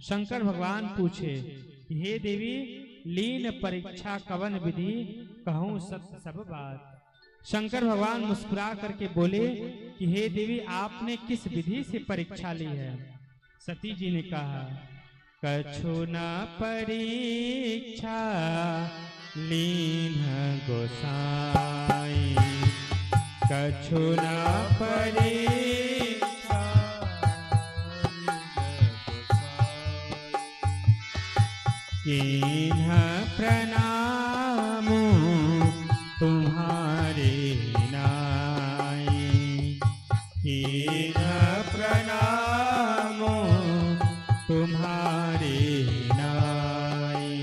शंकर भगवान पूछे, हे देवी लीन परीक्षा कवन विधि, कहूँ सत्य सब बात। शंकर भगवान मुस्कुरा करके बोले कि हे देवी आपने किस विधि से परीक्षा ली है। सती जी ने कहा, कछु न परीक्षा लीन गोसाई, कछु न परीक्षा कीन्ह प्रणाम तुम्हारे नाई, कीन्ह प्रणाम तुम्हारे नाई।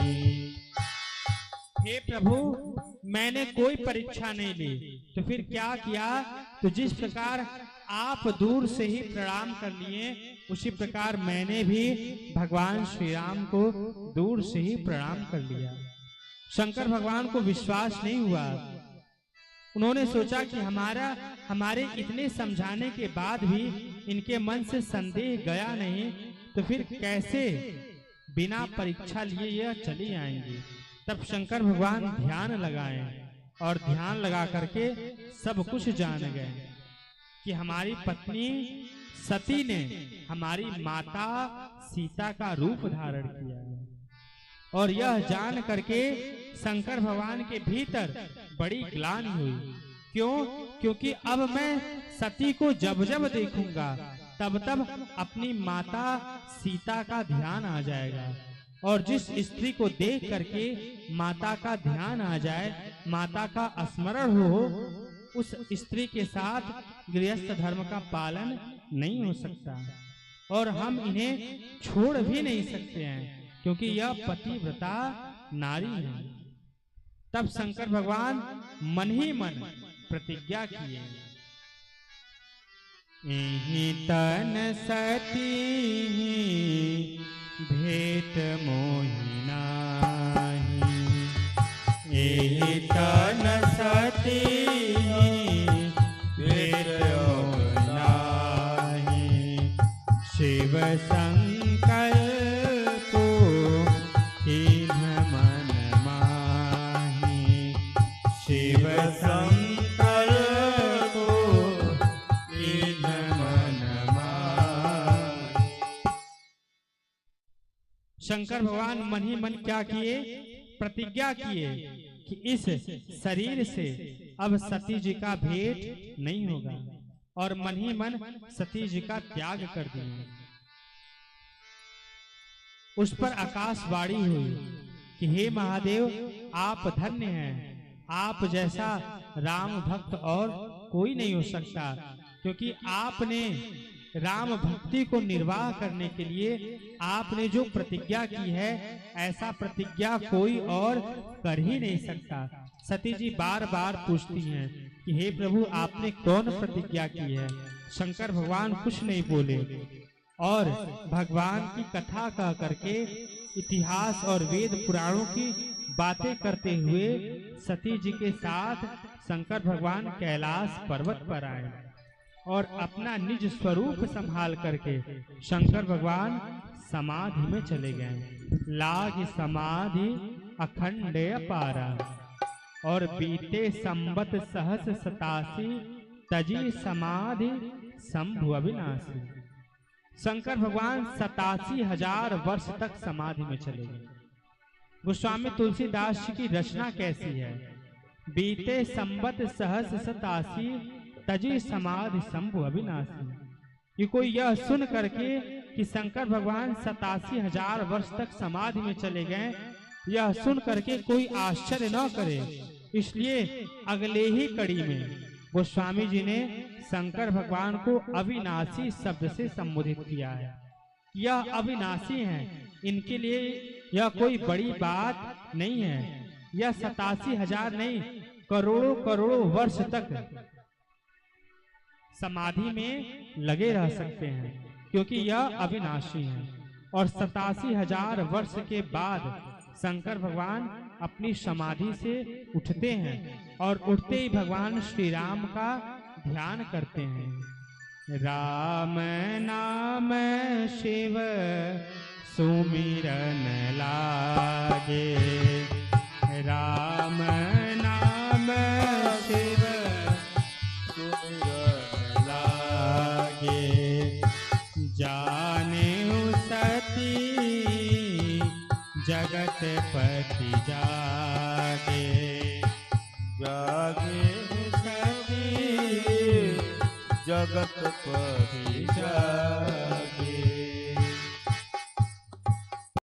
हे प्रभु मैंने कोई परीक्षा नहीं ली, तो फिर क्या किया? तो जिस प्रकार आप दूर से ही प्रणाम कर लिए, उसी प्रकार मैंने भी भगवान श्री राम को दूर से ही प्रणाम कर लिया। शंकर भगवान को विश्वास नहीं हुआ। उन्होंने सोचा कि हमारे इतने समझाने के बाद भी इनके मन से संदेह गया नहीं, तो फिर कैसे बिना परीक्षा लिए यह चली आएंगी। तब शंकर भगवान ध्यान लगाए और ध्यान लगा करके सब कुछ जान गए कि हमारी पत्नी सती ने हमारी माता सीता का रूप धारण किया है। और यह जान करके शंकर भगवान के भीतर बड़ी ग्लानि हुई। क्यों? क्योंकि अब मैं सती को जब जब देखूंगा तब तब अपनी माता सीता का ध्यान आ जाएगा, और जिस स्त्री को देख करके माता का ध्यान आ जाए, माता का स्मरण हो, उस स्त्री के साथ गृहस्थ धर्म का पालन नहीं हो सकता, और हम इन्हें छोड़ भी नहीं सकते हैं, क्योंकि यह पतिव्रता नारी है। तब शंकर भगवान मन ही मन प्रतिज्ञा किए, एहि तन सती भेट मोहि नाहि, एहि तन सती भेट नाहि, शिव संकल्प कीन्ह मन माहि, शिव संकल्प कीन्ह मन माहि। शंकर भगवान मन ही मन क्या किए? प्रतिज्ञा किए कि इस शरीर से अब सती जी का भेंट नहीं होगा, और मन ही मन सती जी का त्याग कर दिए। उस पर आकाशवाणी हुई कि हे महादेव आप धन्य हैं, आप जैसा राम भक्त और कोई नहीं हो सकता, क्योंकि आपने राम भक्ति को निर्वाह करने के लिए आपने जो प्रतिज्ञा की है, ऐसा प्रतिज्ञा कोई और कर ही नहीं सकता। सती जी बार बार पूछती हैं कि हे प्रभु आपने कौन प्रतिज्ञा की है। शंकर भगवान कुछ नहीं बोले, और भगवान की कथा कह करके इतिहास और वेद पुराणों की बातें करते हुए सती जी के साथ शंकर भगवान कैलाश पर्वत पर आए, और अपना निज स्वरूप संभाल करके शंकर भगवान समाधि में चले गए। लाग समाधि अखंड अपारा, और बीते संबत सहस 87 तजी समाधि शंभु अविनाशी। शंकर भगवान 87,000 वर्ष तक समाधि में चले गए। गोस्वामी तुलसीदास जी की रचना कैसी है? बीते संबत सहस 87 तजी समाधि शंभु अविनाशी। ये कोई यह सुन करके कि शंकर भगवान 87,000 वर्ष तक समाधि में चले गए, यह सुन करके कोई आश्चर्य न करे। इसलिए अगले ही कड़ी में गोस्वामी जी ने शंकर भगवान को अविनाशी शब्द से संबोधित किया है। यह अविनाशी हैं, इनके लिए यह कोई बड़ी बात नहीं है। यह 87,000 नहीं, करोड़ों करोड़ों वर्ष तक समाधि में लगे रह सकते हैं, क्योंकि यह अविनाशी है। और 87,000 वर्ष के बाद शंकर भगवान अपनी समाधि से उठते हैं, और उठते ही भगवान श्री राम का ध्यान करते हैं। राम नाम शिव सुमिरन लागे राम नाम शिव सुमिरन लागे जाने सती जगत पति जागे जागे सती जगत पति जागे।